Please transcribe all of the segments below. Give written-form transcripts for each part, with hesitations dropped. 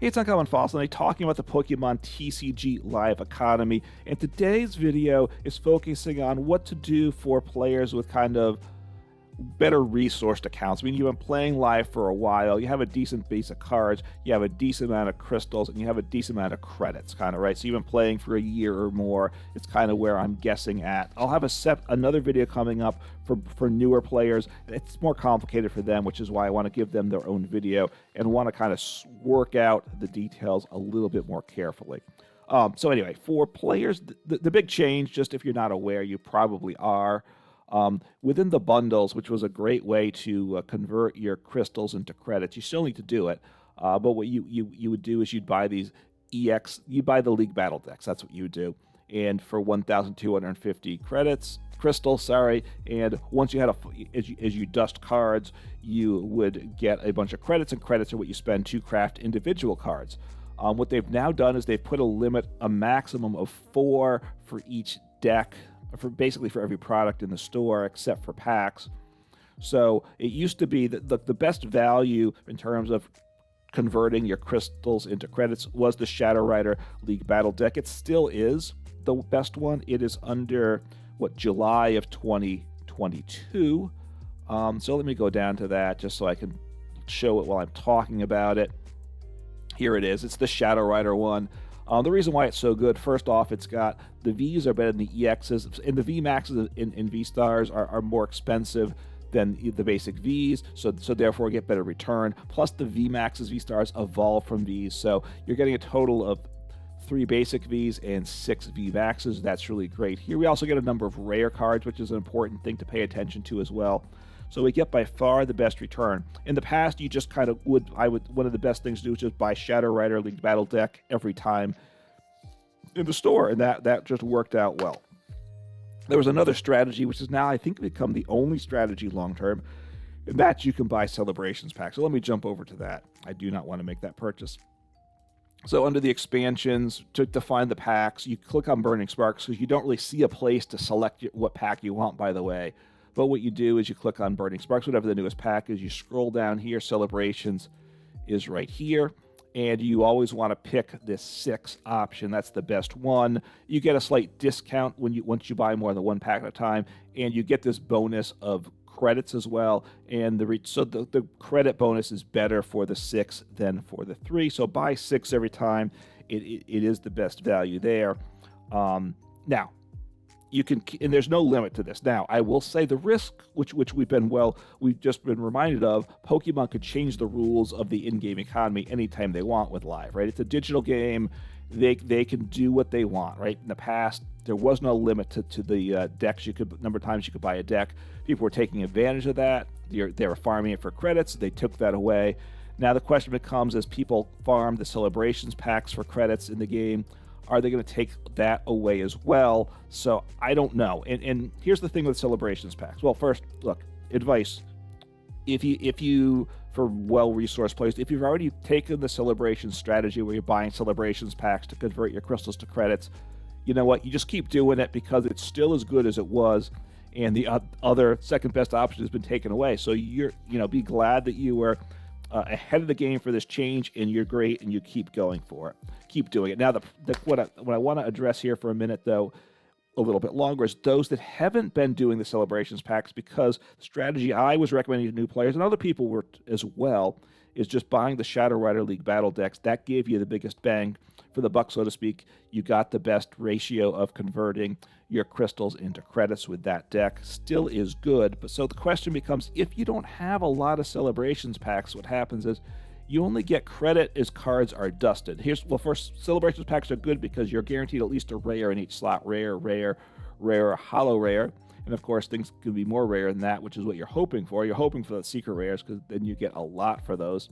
Hey, it's Uncommon Fossil, and I'm talking about the Pokemon TCG Live Economy. And today's video is focusing on what to do for players with kind of better resourced accounts. I mean, you've been playing live for a while, you have a decent base of cards, you have a decent amount of crystals, and you have a decent amount of credits, kind of, right? So you've been playing for a year or more. It's kind of where I'm guessing at. I'll have another video coming up for newer players. It's more complicated for them, which is why I want to give them their own video and want to kind of work out the details a little bit more carefully. So anyway, for players, the big change, just if you're not aware, you probably are, within the bundles, which was a great way to convert your crystals into credits. You still need to do it, but what you would do is you'd buy these you buy the League Battle decks. That's what you would do, and for 1,250 crystals, and once you had as you dust cards, you would get a bunch of credits, and credits are what you spend to craft individual cards. What they've now done is they've put a maximum of 4 for each deck, basically for every product in the store except for packs. So it used to be that the best value in terms of converting your crystals into credits was the Shadow Rider League Battle deck. It still is the best one. It is under July of 2022. So let me go down to that just so I can show it while I'm talking about it. Here it is. It's the Shadow Rider one. The reason why it's so good, first off, it's got the Vs are better than the EXs, and the V Maxes and V Stars are more expensive than the basic Vs, so therefore get better return. Plus the V Maxes, V Stars evolve from Vs, so you're getting a total of 3 basic Vs and 6 V Maxes. That's really great. Here we also get a number of rare cards, which is an important thing to pay attention to as well. So we get by far the best return. In the past, you just kind of one of the best things to do is just buy Shadow Rider League Battle deck every time in the store, and that just worked out well. There was another strategy, which has now, I think, become the only strategy long-term, and that's you can buy Celebrations packs. So let me jump over to that. I do not want to make that purchase. So under the expansions, to find the packs, you click on Burning Sparks because you don't really see a place to select what pack you want, by the way. But what you do is you click on Burning Sparks, whatever the newest pack is, you scroll down here, Celebrations is right here, and you always want to pick this 6 option. That's the best one. You get a slight discount once you buy more than 1 pack at a time, and you get this bonus of credits as well, and the credit bonus is better for the 6 than for the 3, so buy 6 every time. It is the best value there. Now, you can, and there's no limit to this. Now, I will say the risk, which we've just been reminded of, Pokemon could change the rules of the in-game economy anytime they want with Live, right? It's a digital game. They can do what they want, right? In the past, there was no limit to the decks. Number of times you could buy a deck. People were taking advantage of that. They were farming it for credits. They took that away. Now the question becomes, as people farm the Celebrations packs for credits in the game, are they going to take that away as well? So I don't know. And here's the thing with Celebrations packs. Well, first, look, advice. If you for well-resourced players, if you've already taken the Celebrations strategy where you're buying Celebrations packs to convert your crystals to credits, you know what? You just keep doing it because it's still as good as it was, and the other second best option has been taken away. So be glad that you were ahead of the game for this change, and you're great, and you keep going for it. Keep doing it. Now, what I want to address here for a minute, though, a little bit longer, is those that haven't been doing the Celebrations packs, because the strategy I was recommending to new players, and other people were as well, is just buying the Shadow Rider League Battle decks. That gave you the biggest bang for the buck, so to speak. You got the best ratio of converting your crystals into credits with that deck. Still is good, but so the question becomes, if you don't have a lot of Celebrations packs, what happens is you only get credit as cards are dusted. First, Celebrations packs are good because you're guaranteed at least a rare in each slot. Rare, holo rare. And of course, things could be more rare than that, which is what you're hoping for. You're hoping for the secret rares because then you get a lot for those.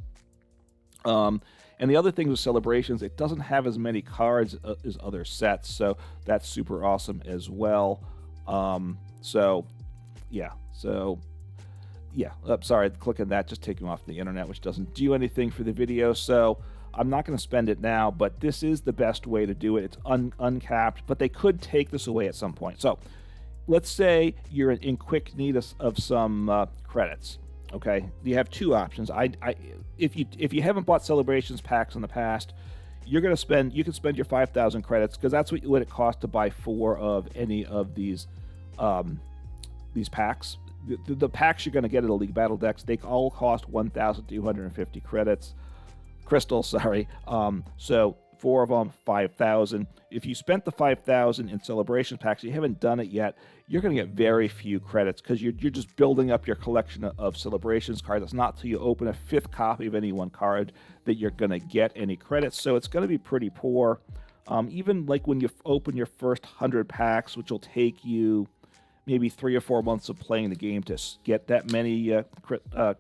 And the other thing with Celebrations, it doesn't have as many cards as other sets, so that's super awesome as well. Sorry, clicking that just taking off the internet, which doesn't do anything for the video, so I'm not going to spend it now, but this is the best way to do it. It's uncapped, but they could take this away at some point. So let's say you're in quick need of some credits. Okay, you have two options. If you haven't bought celebrations packs in the past, you can spend your 5,000 credits, because that's what it costs to buy 4 of any of these packs. The packs you're going to get at Elite Battle Decks, they all cost 1,250 crystals. Sorry. So 4 of them, 5,000. If you spent the 5,000 in celebrations packs, you haven't done it yet, you're going to get very few credits, because you're just building up your collection of celebrations cards. It's not till you open a 5th copy of any one card that you're going to get any credits. So it's going to be pretty poor. Even like when you open your first 100 packs, which will take you maybe 3 or 4 months of playing the game to get that many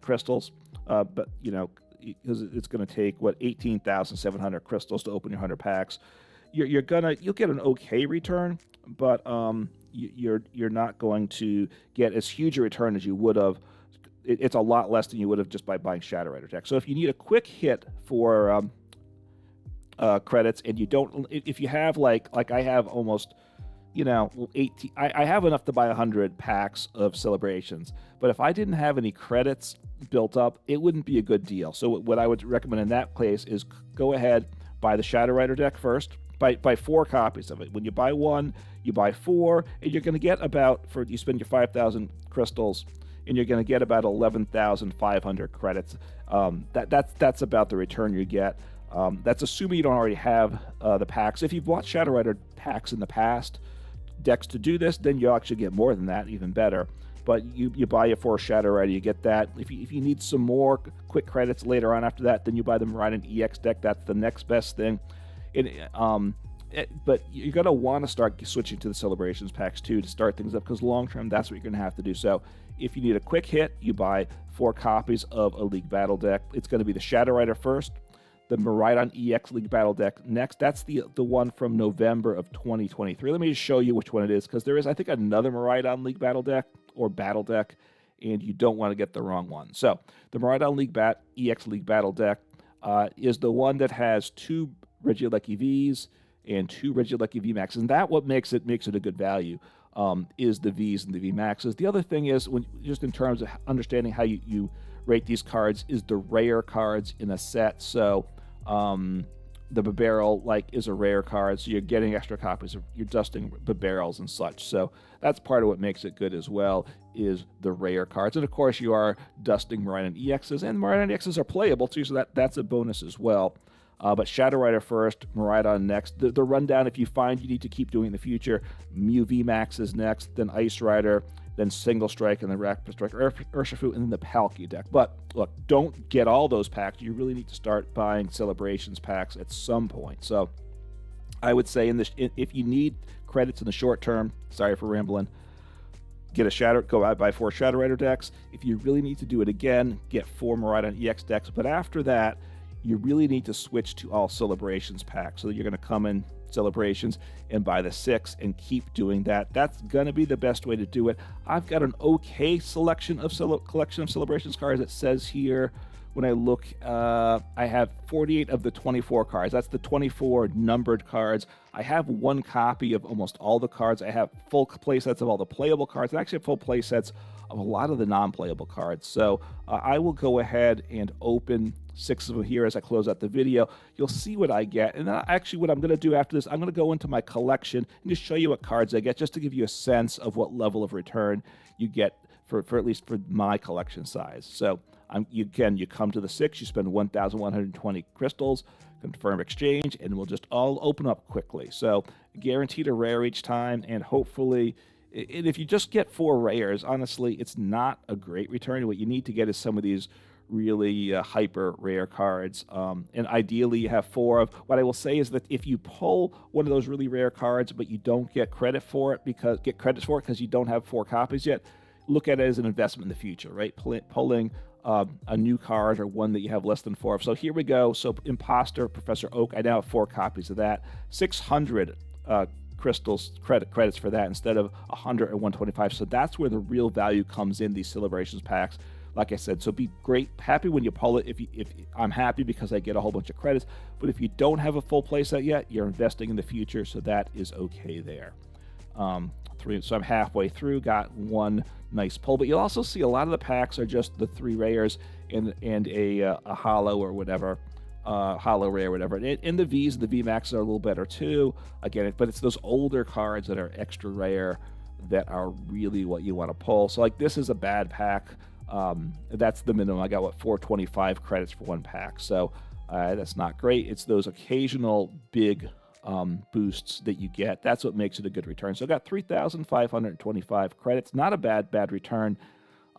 crystals. But because it's going to take 18,700 crystals to open your 100 packs, you'll get an okay return, but you're not going to get as huge a return as you would have. It's a lot less than you would have just by buying Shadow Rider decks. So if you need a quick hit for credits, and you don't, if you have like I have almost 18, I have enough to buy 100 packs of celebrations, but if I didn't have any credits built up, it wouldn't be a good deal. So what I would recommend in that case is go ahead, buy the Shadow Rider deck first, buy 4 copies of it. When you buy 1, you buy 4, and you're going to get you spend your 5,000 crystals, and you're going to get about 11,500 credits. That's about the return you get. That's assuming you don't already have the packs. If you've bought Shadow Rider packs in the past, decks to do this, then you'll actually get more than that, even better. But you buy it for Shadow Rider, you get that. If you need some more quick credits later on after that, then you buy the Miraidon EX deck. That's the next best thing. But you're going to want to start switching to the celebrations packs too to start things up, because long term, that's what you're going to have to do. So if you need a quick hit, you buy 4 copies of a League Battle deck. It's going to be the Shadow Rider first, the Miraidon EX League Battle deck next. That's the one from November of 2023. Let me just show you which one it is, because there is, I think, another Miraidon League Battle deck or Battle deck, and you don't want to get the wrong one. So the Miraidon EX League Battle deck is the one that has 2 Regieleki Vs and 2 Regieleki VMAXs, and that what makes it a good value, is the Vs and the VMAXs. The other thing is, just in terms of understanding how you rate these cards, is the rare cards in a set. So the Babarrel is a rare card, so you're getting extra copies of, you're dusting Babarrels and such. So that's part of what makes it good as well, is the rare cards. And of course you are dusting Miraidon EXs, and Miraidon EXs are playable too, so that's a bonus as well. But Shadow Rider first, Miraidon next. The rundown, if you find you need to keep doing in the future, Mew VMAX is next, then Ice Rider, then Single Strike, and then Rapid Strike, Urshifu, and then the Palkia deck. But look, don't get all those packs. You really need to start buying celebrations packs at some point. So I would say if you need credits in the short term, sorry for rambling, go out, buy 4 Shadow Rider decks. If you really need to do it again, get 4 Miraidon EX decks. But after that, you really need to switch to all celebrations packs. So you're going to come in celebrations and buy the 6 and keep doing that. That's going to be the best way to do it. I've got an okay collection of celebrations cards. It says here, when I look, I have 48 of the 24 cards. That's the 24 numbered cards. I have 1 copy of almost all the cards. I have full play sets of all the playable cards, and actually have full play sets of a lot of the non-playable cards. So I will go ahead and open 6 of them here as I close out the video. You'll see what I get. And then actually what I'm going to do after this, I'm going to go into my collection and just show you what cards I get, just to give you a sense of what level of return you get for at least for my collection size. So you come to the 6, you spend 1,120 crystals, confirm exchange, and we'll just all open up quickly. So guaranteed a rare each time, and hopefully, and if you just get 4 rares, honestly, it's not a great return. What you need to get is some of these really hyper rare cards, and ideally you have 4 of. What I will say is that if you pull one of those really rare cards but you don't get credit for it because you don't have 4 copies yet, look at it as an investment in the future, right? Pulling a new card or one that you have less than 4 of. So here we go. So Imposter, Professor Oak, I now have 4 copies of that. 600 crystals credits for that instead of 100 or 125. So that's where the real value comes in these celebrations packs. Like I said, so be happy when you pull it. If I'm happy because I get a whole bunch of credits, but if you don't have a full playset yet, you're investing in the future, so that is okay there. 3. So I'm halfway through, got one nice pull. But you'll also see a lot of the packs are just the 3 rares and a hollow or whatever. Hollow rare, whatever. And the Vs and the VMAX are a little better too. Again, but it's those older cards that are extra rare that are really what you want to pull. So like this is a bad pack. That's the minimum. I got 425 credits for one pack. So that's not great. It's those occasional big boosts that you get. That's what makes it a good return. So I got 3,525 credits. Not a bad return.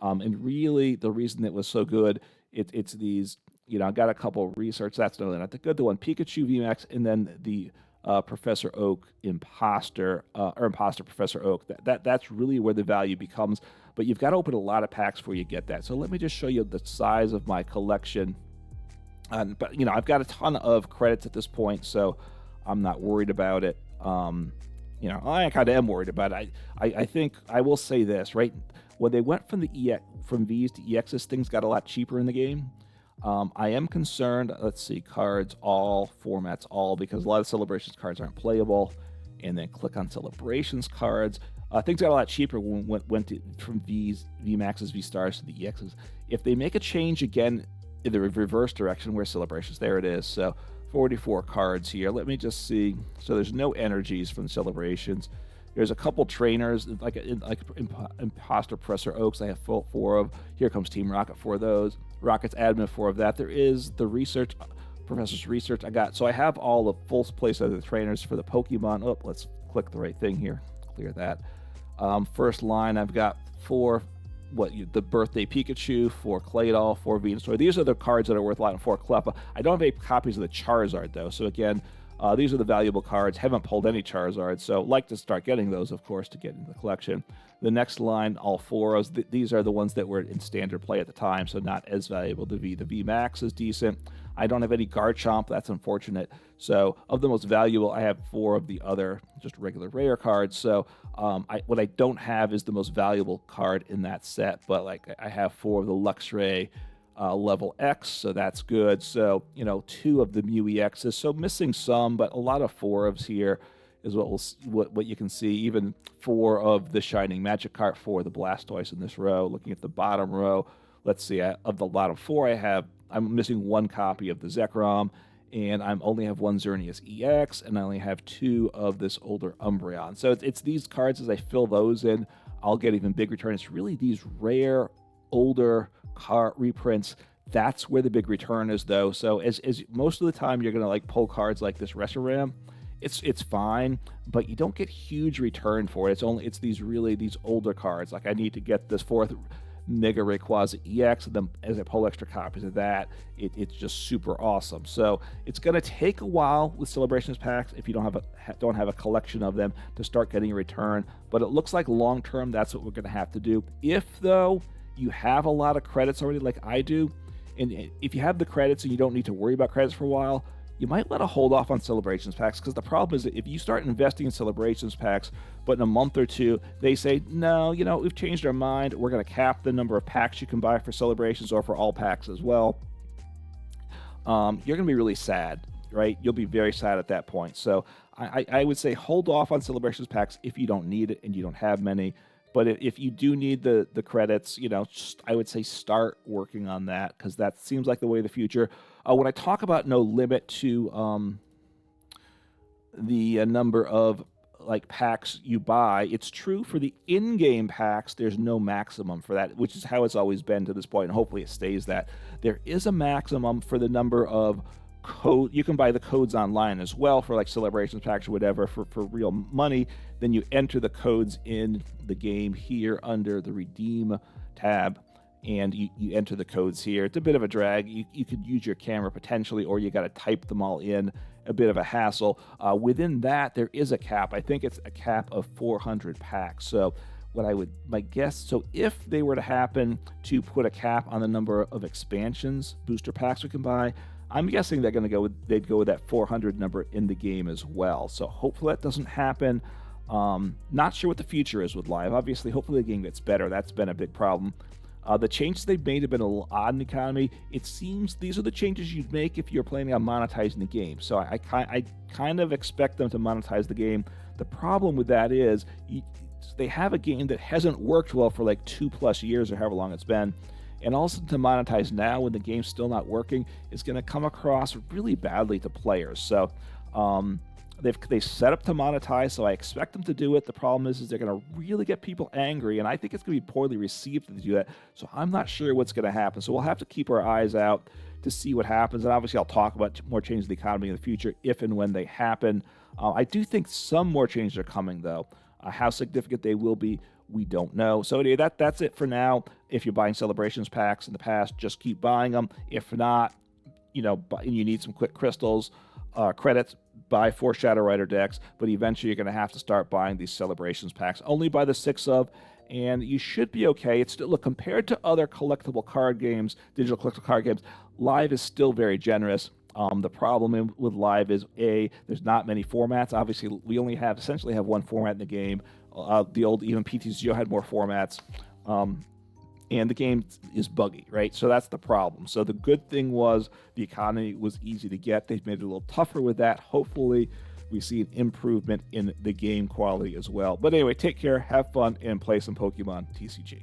And really, the reason it was so good, it's these. I got a couple of research. That's not the good. The one Pikachu VMAX, and then the Professor Oak Imposter Professor Oak. That's really where the value becomes. But you've got to open a lot of packs before you get that. So let me just show you the size of my collection. But I've got a ton of credits at this point, so I'm not worried about it. I kind of am worried about it. I think I will say this, right? When they went from Vs to EXs, things got a lot cheaper in the game. I am concerned, let's see, cards, all, formats, all, because a lot of Celebrations cards aren't playable. And then click on Celebrations cards. Things got a lot cheaper when went from VMAXs, V-Stars to the EXs. If they make a change again in the reverse direction, where Celebrations, there it is. So 44 cards here. Let me just see. So there's no energies from Celebrations. There's a couple trainers, like Imposter Professor Oaks, I have 4 of. Here comes Team Rocket, 4 of those. Rocket's Admin, 4 of that. There is the Research, Professor's Research. So I have all the full place of the trainers for the Pokemon. Oh, let's click the right thing here. Clear that. First line, I've got 4, the Birthday Pikachu, 4 Claydol, 4 Venusaur. These are the cards that are worth a lot, and 4 Cleffa. I don't have any copies of the Charizard, though. So again, these are the valuable cards. Haven't pulled any Charizard, so like to start getting those, of course, to get into the collection. The next line, all 4s. These are the ones that were in standard play at the time, so not as valuable. The VMAX is decent. I don't have any Garchomp. That's unfortunate. So of the most valuable, I have 4 of the other just regular rare cards. So what I don't have is the most valuable card in that set, but like I have 4 of the Luxray level X, so that's good. So 2 of the Mew EXs, so missing some, but a lot of 4s here is what you can see. Even 4 of the Shining Magikarp, 4 of the Blastoise in this row. Looking at the bottom row, let's see, of the bottom 4 I'm missing 1 copy of the Zekrom, and I only have 1 Xerneas EX, and I only have 2 of this older Umbreon. So it's these cards, as I fill those in, I'll get even big return. It's really these rare, older card reprints. That's where the big return is, though. So as most of the time you're gonna pull cards like this Reshiram, it's fine, but you don't get huge return for it. It's these older cards. Like I need to get this 4th Mega Rayquaza EX, and then as I pull extra copies of that, it's just super awesome. So it's gonna take a while with Celebrations packs if you don't have a collection of them to start getting a return. But it looks like long term that's what we're gonna have to do. If though you have a lot of credits already, like I do, and if you have the credits and you don't need to worry about credits for a while, you might want to hold off on Celebrations packs, because the problem is that if you start investing in Celebrations packs, but in a month or 2, they say, no, we've changed our mind. We're going to cap the number of packs you can buy for Celebrations, or for all packs as well. You're going to be really sad, right? You'll be very sad at that point. So I would say hold off on Celebrations packs if you don't need it and you don't have many. But if you do need the credits, I would say start working on that, because that seems like the way of the future. When I talk about no limit to the number of packs you buy, it's true for the in-game packs. There's no maximum for that, which is how it's always been to this point, and hopefully it stays that. There is a maximum for the number of code. You can buy the codes online as well for Celebrations packs or whatever for real money. Then you enter the codes in the game here under the redeem tab, and you enter the codes here. It's a bit of a drag. You could use your camera potentially, or you got to type them all in. A bit of a hassle. Within that, there is a cap. I think it's a cap of 400 packs. So my guess, so if they were to happen to put a cap on the number of expansions, booster packs we can buy, I'm guessing they'd go with that 400 number in the game as well. So hopefully that doesn't happen. Not sure what the future is with live. Obviously, hopefully the game gets better. That's been a big problem. The changes they've made have been a little odd in the economy. It seems these are the changes you'd make if you're planning on monetizing the game. So I kind of expect them to monetize the game. The problem with that is they have a game that hasn't worked well for like 2+ years or however long it's been, and also to monetize now when the game's still not working is going to come across really badly to players. So they set up to monetize, so I expect them to do it. The problem is they're going to really get people angry, and I think it's going to be poorly received if they do that. So I'm not sure what's going to happen. So we'll have to keep our eyes out to see what happens. And obviously I'll talk about more changes in the economy in the future if and when they happen. I do think some more changes are coming, though. How significant they will be, we don't know. So anyway, that's it for now. If you're buying Celebrations packs in the past, just keep buying them. If not, and you need some quick crystals, credits, buy 4 Shadow Rider decks, but eventually you're going to have to start buying these Celebrations packs. Only buy the 6 of, and you should be okay. It's still, look, compared to other collectible card games, digital collectible card games, Live is still very generous. The problem with Live is, there's not many formats. Obviously, we only essentially have one format in the game. The old, even PTCG had more formats. And the game is buggy, right? So that's the problem. So the good thing was the economy was easy to get. They've made it a little tougher with that. Hopefully, we see an improvement in the game quality as well. But anyway, take care, have fun, and play some Pokemon TCG.